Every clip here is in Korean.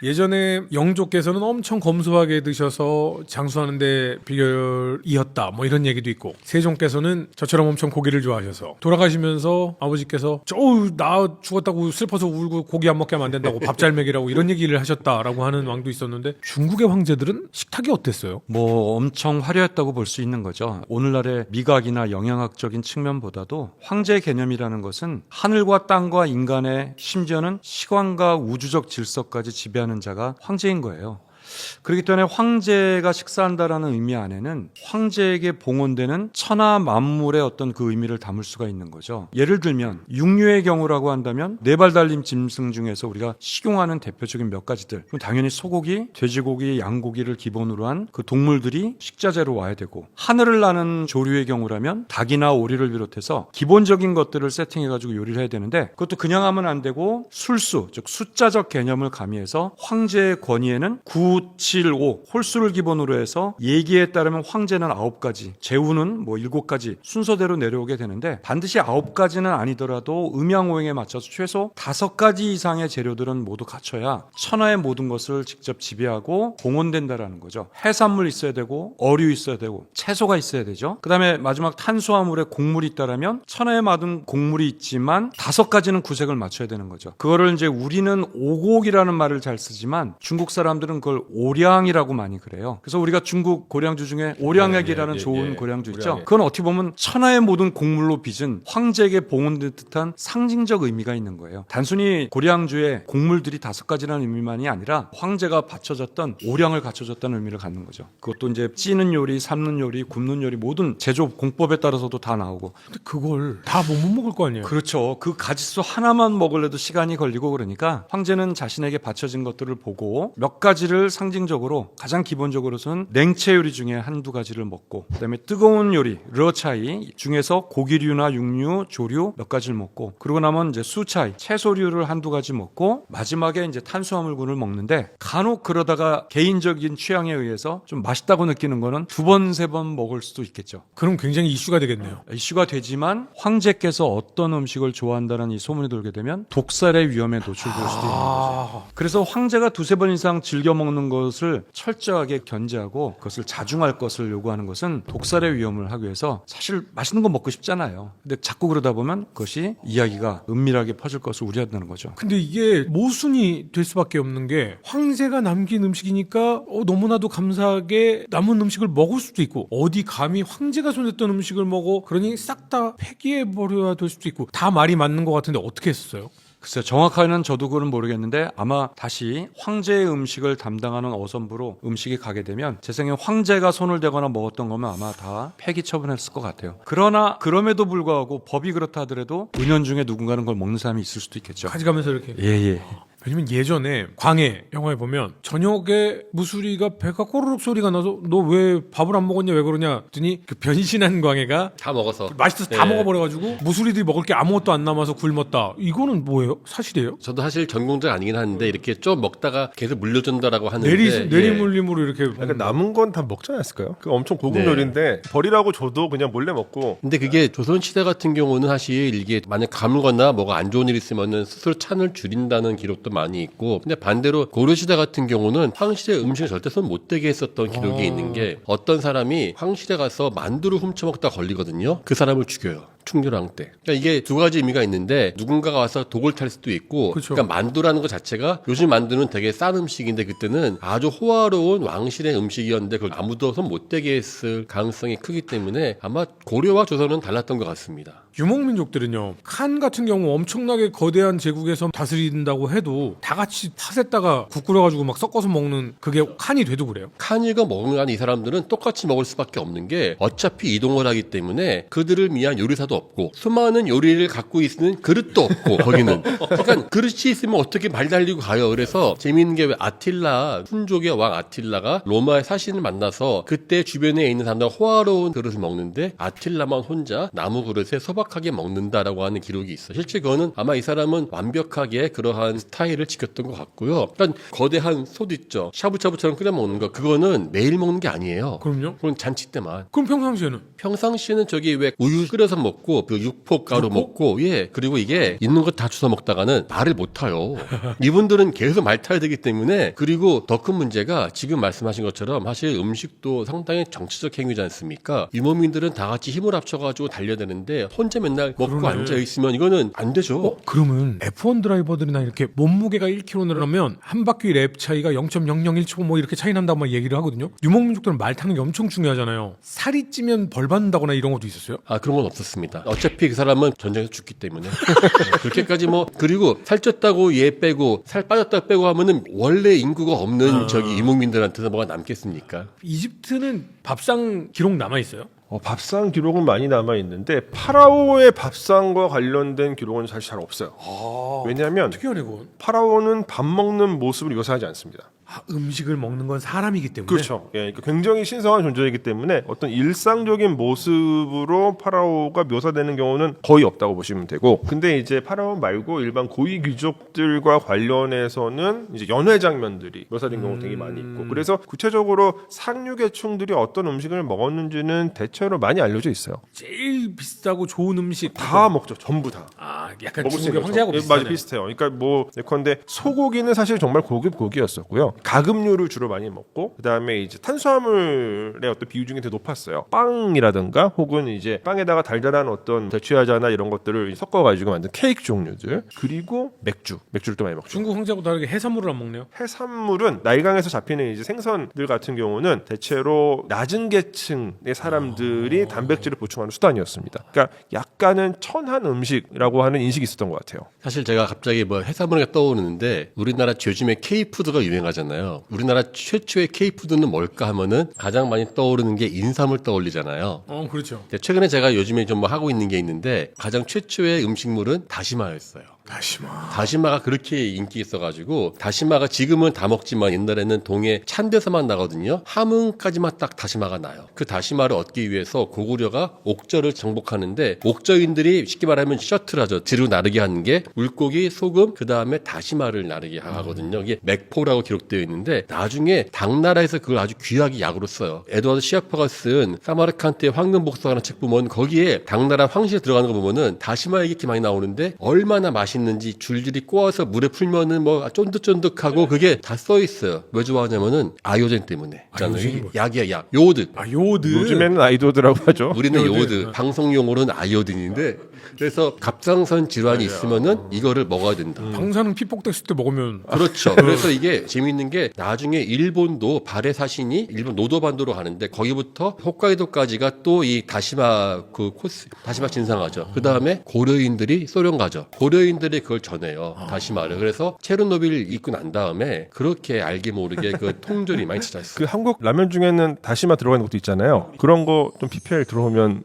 예전에 영조께서는 엄청 검소하게 드셔서 장수하는데 비결이었다 뭐 이런 얘기도 있고, 세종께서는 저처럼 엄청 고기를 좋아하셔서 돌아가시면서 아버지께서 나 죽었다고 슬퍼서 울고 고기 안 먹게 하면 안 된다고 밥 잘 먹이라고 이런 얘기를 하셨다라고 하는 왕도 있었는데, 중국의 황제들은 식탁이 어땠어요? 뭐 엄청 화려했다고 볼 수 있는 거죠. 오늘날의 미각이나 영양학적인 측면보다도 황제 개념이라는 것은 하늘과 땅과 인간의 심지어는 시간과 우주적 질서까지 지배하는 자가 황제인 거예요. 그렇기 때문에 황제가 식사한다라는 의미 안에는 황제에게 봉헌되는 천하 만물의 어떤 그 의미를 담을 수가 있는 거죠. 예를 들면 육류의 경우라고 한다면 네 발 달린 짐승 중에서 우리가 식용하는 대표적인 몇 가지들, 그럼 당연히 소고기, 돼지고기, 양고기를 기본으로 한 그 동물들이 식자재로 와야 되고, 하늘을 나는 조류의 경우라면 닭이나 오리를 비롯해서 기본적인 것들을 세팅해가지고 요리를 해야 되는데, 그것도 그냥 하면 안 되고 술수, 즉 숫자적 개념을 가미해서 황제의 권위에는 9, 7, 5 홀수를 기본으로 해서 예기에 따르면 황제는 9가지, 제후는 뭐 7가지 순서대로 내려오게 되는데, 반드시 9가지는 아니더라도 음양오행에 맞춰서 최소 5가지 이상의 재료들은 모두 갖춰야 천하의 모든 것을 직접 지배하고 봉헌된다라는 거죠. 해산물 있어야 되고, 어류 있어야 되고, 채소가 있어야 되죠. 그 다음에 마지막 탄수화물에 곡물이 있다라면 천하의 모든 곡물이 있지만 5가지는 구색을 맞춰야 되는 거죠. 그거를 이제 우리는 오곡이라는 말을 잘 쓰지만 중국 사람들은 그걸 오량이라고 많이 그래요. 그래서 우리가 중국 고량주 중에 오량액이라는 좋은 고량주 있죠. 오량액. 그건 어떻게 보면 천하의 모든 곡물로 빚은 황제에게 봉헌된 듯한 상징적 의미가 있는 거예요. 단순히 고량주에 곡물들이 5가지라는 의미만이 아니라 황제가 바쳐졌던 오량을 갖춰졌다는 의미를 갖는 거죠. 그것도 이제 찌는 요리, 삶는 요리, 굽는 요리 모든 제조 공법에 따라서도 다 나오고. 근데 그걸 다 못 먹을 거 아니에요? 그렇죠. 그 가지수 하나만 먹으려도 시간이 걸리고, 그러니까 황제는 자신에게 바쳐진 것들을 보고 몇 가지를 상징적으로, 가장 기본적으로는 냉채 요리 중에 한두 가지를 먹고, 그다음에 뜨거운 요리 르어차이 중에서 고기류나 육류, 조류 몇 가지를 먹고, 그러고 나면 이제 수차이 채소류를 한두 가지 먹고, 마지막에 이제 탄수화물군을 먹는데, 간혹 그러다가 개인적인 취향에 의해서 좀 맛있다고 느끼는 거는 2번, 3번 먹을 수도 있겠죠. 그럼 굉장히 이슈가 되겠네요. 이슈가 되지만 황제께서 어떤 음식을 좋아한다는 이 소문이 돌게 되면 독살의 위험에 노출될 수도 있는 거죠. 그래서 황제가 2-3번 이상 즐겨 먹는 것을 철저하게 견제하고 그것을 자중할 것을 요구하는 것은 독살의 위험을 하기 위해서, 사실 맛있는 거 먹고 싶잖아요. 근데 자꾸 그러다 보면 그것이 이야기가 은밀하게 퍼질 것을 우려한다는 거죠. 근데 이게 모순이 될 수밖에 없는 게, 황제가 남긴 음식이니까 너무나도 감사하게 남은 음식을 먹을 수도 있고, 어디 감히 황제가 손댔던 음식을 먹어, 그러니 싹 다 폐기해버려야 될 수도 있고, 다 말이 맞는 것 같은데 어떻게 했었어요? 글쎄요, 정확하게는 저도 그건 모르겠는데, 아마 다시 황제의 음식을 담당하는 어선부로 음식이 가게 되면 제 생각에 황제가 손을 대거나 먹었던 거면 아마 다 폐기 처분했을 것 같아요. 그러나 그럼에도 불구하고 법이 그렇다 하더라도 은연중에 누군가는 걸 먹는 사람이 있을 수도 있겠죠. 가져가면서 이렇게. 예예. 왜냐면 예전에 광해 영화에 보면 저녁에 무수리가 배가 꼬르륵 소리가 나서 너 왜 밥을 안 먹었냐, 왜 그러냐 했더니 그 변신한 광해가 다 먹어서 맛있어서 다 먹어버려가지고 무수리들이 먹을 게 아무것도 안 남아서 굶었다. 이거는 뭐예요? 사실이에요? 저도 사실 전공자 아니긴 하는데 이렇게 좀 먹다가 계속 물려준다라고 하는데 내리물림으로 이렇게 그러니까 남은 건 다 먹지 않았을까요? 그 엄청 고급 네. 요리인데 버리라고 줘도 그냥 몰래 먹고. 근데 그게 조선시대 같은 경우는 사실 이게 만약 가물거나 뭐가 안 좋은 일 있으면은 스스로 찬을 줄인다는 기록도 많이 있고, 근데 반대로 고려시대 같은 경우는 황실의 음식을 절대 손 못 대게 했었던 기록이 있는 게, 어떤 사람이 황실에 가서 만두를 훔쳐먹다 걸리거든요. 그 사람을 죽여요. 충렬왕 때. 그러니까 이게 2가지 의미가 있는데, 누군가가 와서 독을 탈 수도 있고, 그쵸. 그러니까 만두라는 것 자체가, 요즘 만두는 되게 싼 음식인데 그때는 아주 호화로운 왕실의 음식이었는데 그걸 아무도 손 못 대게 했을 가능성이 크기 때문에 아마 고려와 조선은 달랐던 것 같습니다. 유목민족들은요, 칸 같은 경우 엄청나게 거대한 제국에서 다스린다고 해도 다 같이 팥에다가 국 끓여가지고 막 섞어서 먹는 그게 칸이 돼도 그래요? 칸일과 먹으라는 이 사람들은 똑같이 먹을 수밖에 없는 게, 어차피 이동을 하기 때문에 그들을 위한 요리사도 없고 수많은 요리를 갖고 있는 그릇도 없고 거기는 그러니까 그릇이 있으면 어떻게 말 달리고 가요. 그래서 재미있는 게, 왜 아틸라 훈족의 왕 아틸라가 로마의 사신을 만나서 그때 주변에 있는 사람들 호화로운 그릇을 먹는데 아틸라만 혼자 나무 그릇에 소박하게 먹는다라고 하는 기록이 있어. 실제 그거는 아마 이 사람은 완벽하게 그러한 스타일을 지켰던 것 같고요. 그러니까 거대한 솥 있죠, 샤브샤브처럼 끓여 먹는 거, 그거는 매일 먹는 게 아니에요. 그럼요? 그건 잔치 때만. 그럼 평상시에는? 평상시에는 저기 왜 우유 끓여서 먹고 먹고 그 육포 가루 먹고 예 그리고 이게 있는 거 다 주워 먹다가는 말을 못 타요. 이분들은 계속 말 타야 되기 때문에 그리고 더 큰 문제가 지금 말씀하신 것처럼 사실 음식도 상당히 정치적 행위지 않습니까? 유목민들은 다 같이 힘을 합쳐가지고 달려야 되는데 혼자 맨날 먹고 그러네. 앉아 있으면 이거는 안 되죠. 그러면 F1 드라이버들이나 이렇게 몸무게가 1kg 늘어나면 한 바퀴 랩 차이가 0.001초 뭐 이렇게 차이 난다고 막 얘기를 하거든요. 유목민족들은 말 타는 게 엄청 중요하잖아요. 살이 찌면 벌 받는다거나 이런 것도 있었어요? 아 그런 건 없었습니다. 어차피 그 사람은 전쟁에서 죽기 때문에 그렇게까지 뭐 그리고 살쪘다고 얘 빼고 살 빠졌다 빼고 하면은 원래 인구가 없는 저기 이목민들한테서 뭐가 남겠습니까? 이집트는 밥상 기록 남아 있어요? 밥상 기록은 많이 남아 있는데 파라오의 밥상과 관련된 기록은 사실 잘 없어요. 왜냐하면 특이하네 그건. 파라오는 밥 먹는 모습을 묘사하지 않습니다. 음식을 먹는 건 사람이기 때문에. 그렇죠. 예, 그러니까 굉장히 신성한 존재이기 때문에 어떤 일상적인 모습으로 파라오가 묘사되는 경우는 거의 없다고 보시면 되고, 근데 이제 파라오 말고 일반 고위 귀족들과 관련해서는 이제 연회 장면들이 묘사된 경우 되게 많이 있고, 그래서 구체적으로 상류계층들이 어떤 음식을 먹었는지는 대체로 많이 알려져 있어요. 제일 비싸고 좋은 음식 다 먹죠, 전부 다. 약간 먹을 수 중국의 있는 황제하고 거죠. 비슷하네. 맞아, 비슷해요. 그러니까 뭐 예컨대 소고기는 사실 정말 고급 고기였었고요. 가금류를 주로 많이 먹고, 그다음에 이제 탄수화물의 어떤 비중이 되게 높았어요. 빵이라든가 혹은 이제 빵에다가 달달한 어떤 대추야자나 이런 것들을 섞어가지고 만든 케이크 종류들, 그리고 맥주를 또 많이 먹죠. 중국 황제하고 다르게 해산물을 안 먹네요. 해산물은 나일강에서 잡히는 이제 생선들 같은 경우는 대체로 낮은 계층의 사람들이 단백질을 보충하는 수단이었습니다. 그러니까 약간은 천한 음식이라고 하는 인식이 있었던 것 같아요. 사실 제가 갑자기 뭐 해산물이 떠오르는데 우리나라 요즘에 K푸드가 유행하잖아요. 우리나라 최초의 K푸드는 뭘까 하면은 가장 많이 떠오르는 게 인삼을 떠올리잖아요. 그렇죠. 최근에 제가 요즘에 좀 뭐 하고 있는 게 있는데 가장 최초의 음식물은 다시마였어요. 다시마가 그렇게 인기 있어가지고 다시마가 지금은 다 먹지만 옛날에는 동해 찬 데서만 나거든요. 함흥까지만 딱 다시마가 나요. 그 다시마를 얻기 위해서 고구려가 옥저를 정복하는데 옥저인들이 쉽게 말하면 셔틀하죠. 뒤로 나르게 하는 게 물고기, 소금, 그 다음에 다시마를 나르게 하거든요. 이게 맥포라고 기록되어 있는데 나중에 당나라에서 그걸 아주 귀하게 약으로 써요. 에드워드 시아퍼가 쓴 사마르칸트의 황금복서라는 책 보면 거기에 당나라 황실에 들어가는 거 보면은 다시마 얘기 이렇게 많이 나오는데 얼마나 맛있는지 줄줄이 꼬아서 물에 풀면은 뭐 쫀득쫀득하고 그게 다 써 있어요. 왜 좋아하냐면은 아요딘 때문에. 아요딘이 뭐야? 약이야 약. 요오드. 요오드. 요즘에는 아이도드라고 하죠. 우리는 요오드. 요오드. 방송 용어로는 아이오딘인데 그래서 갑상선 질환이 있으면은 이거를 먹어야 된다. 방사능 피폭됐을 때 먹으면 그렇죠. 그래서 이게 재미있는 게 나중에 일본도 발해 사신이 일본 노도반도로 가는데 거기부터 홋카이도까지가 또 이 다시마 그 코스 다시마 진상하죠. 그 다음에 고려인들이 소련 가죠. 고려인들이 그걸 전해요. 다시마를. 그래서 체르노빌 있고 난 다음에 그렇게 알게 모르게 그 통조림이 많이 찾았어요. 그 한국 라면 중에는 다시마 들어가는 것도 있잖아요. 그런 거 좀 PPL 들어오면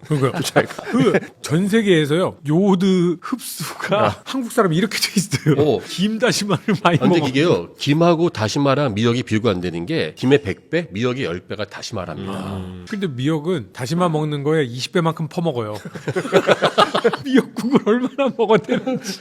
전 세계에서요 요오드 흡수가 한국 사람이 이렇게 돼 있어요. 김 다시마를 많이 근데 먹어. 이게요 김하고 다시마랑 미역이 비교가 안 되는 게 김의 100배, 미역의 10배가 다시마랍니다. 근데 미역은 다시마 먹는 거에 20배만큼 퍼먹어요. 미역국을 얼마나 먹어야 되는지.